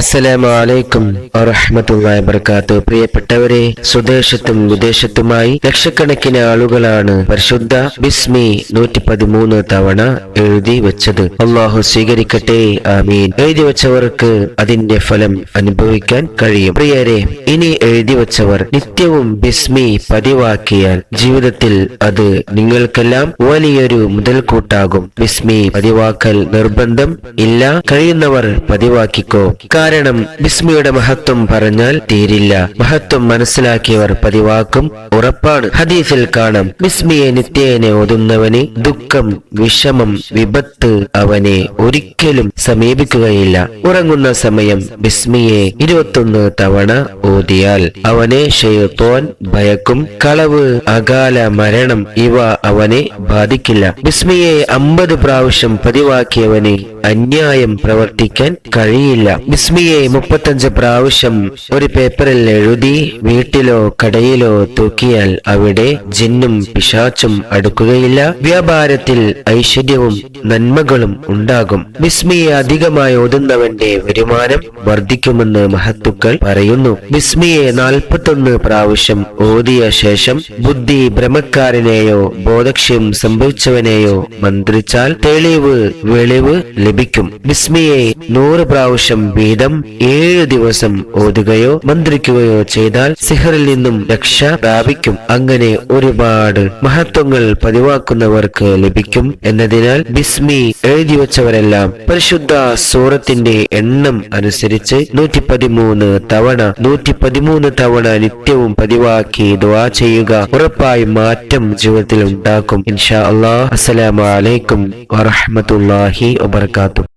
അസ്സലാമു അലൈക്കും വറഹ്മത്തുള്ളാഹി വബറകാതുഹു. പ്രിയപ്പെട്ടവരെ, സ്വദേശത്തും വിദേശത്തുമായി ലക്ഷക്കണക്കിന് ആളുകളാണ് പരിശുദ്ധ ബിസ്മി 113 തവണ എഴുതി വെച്ചത്. അള്ളാഹു സ്വീകരിക്കട്ടെ, ആമീൻ. എഴുതി വെച്ചവർക്ക് അതിന്റെ ഫലം അനുഭവിക്കാൻ കഴിയും. പ്രിയരെ, ഇനി എഴുതി വെച്ചവർ നിത്യവും ബിസ്മി പതിവാക്കിയാൽ ജീവിതത്തിൽ അത് നിങ്ങൾക്കെല്ലാം വലിയൊരു മുതൽക്കൂട്ടാകും. ബിസ്മി പതിവാക്കൽ നിർബന്ധം ഇല്ല, കഴിയുന്നവർ പതിവാക്കിക്കോ. കാരണം ബിസ്മിയുടെ മഹത്വം പറഞ്ഞാൽ തീരില്ല. മഹത്വം മനസ്സിലാക്കിയവർ പതിവാക്കും, ഉറപ്പാണ്. ഹദീസിൽ കാണാം, ബിസ്മിയെ നിത്യേന ഓതുന്നവന് ദുഃഖം, വിഷമം, വിപത്ത് അവനെ ഒരിക്കലും സമീപിക്കുകയില്ല. ഉറങ്ങുന്ന സമയം ബിസ്മിയെ 21 തവണ ഓതിയാൽ അവനെ ശൈത്വാൻ ഭയക്കും. കളവ്, അകാല മരണം ഇവ അവനെ ബാധിക്കില്ല. ബിസ്മിയെ 50 പ്രാവശ്യം പതിവാക്കിയവന് അന്യായം പ്രവർത്തിക്കാൻ കഴിയില്ല. ബിസ്മിയെ 35 പ്രാവശ്യം ഒരു പേപ്പറിൽ എഴുതി വീട്ടിലോ കടയിലോ തൂക്കിയാൽ അവിടെ ജിന്നും പിശാച്ചും അടുക്കുകയില്ല. വ്യാപാരത്തിൽ ഐശ്വര്യവും നന്മകളും ഉണ്ടാകും. ബിസ്മിയെ അധികമായി ഓതുന്നവന്റെ വരുമാനം വർദ്ധിക്കുമെന്ന് മഹത്തുക്കൾ പറയുന്നു. ബിസ്മിയെ 41 പ്രാവശ്യം ഓതിയ ശേഷം ബുദ്ധി ഭ്രമക്കാരനെയോ ബോധക്ഷ്യം സംഭവിച്ചവനെയോ മന്ത്രിച്ചാൽ തെളിവ് വെളിവ് ലഭിക്കും. ബിസ്മിയെ 100 പ്രാവശ്യം വീതം 7 ദിവസം ഓതുകയോ മന്ത്രിക്കുകയോ ചെയ്താൽ സിഹറിൽ നിന്നും രക്ഷ പ്രാപിക്കും. അങ്ങനെ ഒരുപാട് മഹത്വങ്ങൾ പതിവാക്കുന്നവർക്ക് ലഭിക്കും. എന്നതിനാൽ ബിസ്മി എഴുതി വെച്ചവരെല്ലാം പരിശുദ്ധ സൂറത്തിന്റെ എണ്ണം അനുസരിച്ച് 113 തവണ നിത്യവും പതിവാക്കി ദുആ ചെയ്യുക. ഉറപ്പായും മാറ്റം ജീവിതത്തിൽ ഉണ്ടാക്കും, ഇൻഷാ അല്ലാഹ്. അസ്സലാമു അലൈക്കും വറഹ്മത്തുള്ളാഹി വബറകാതുഹു.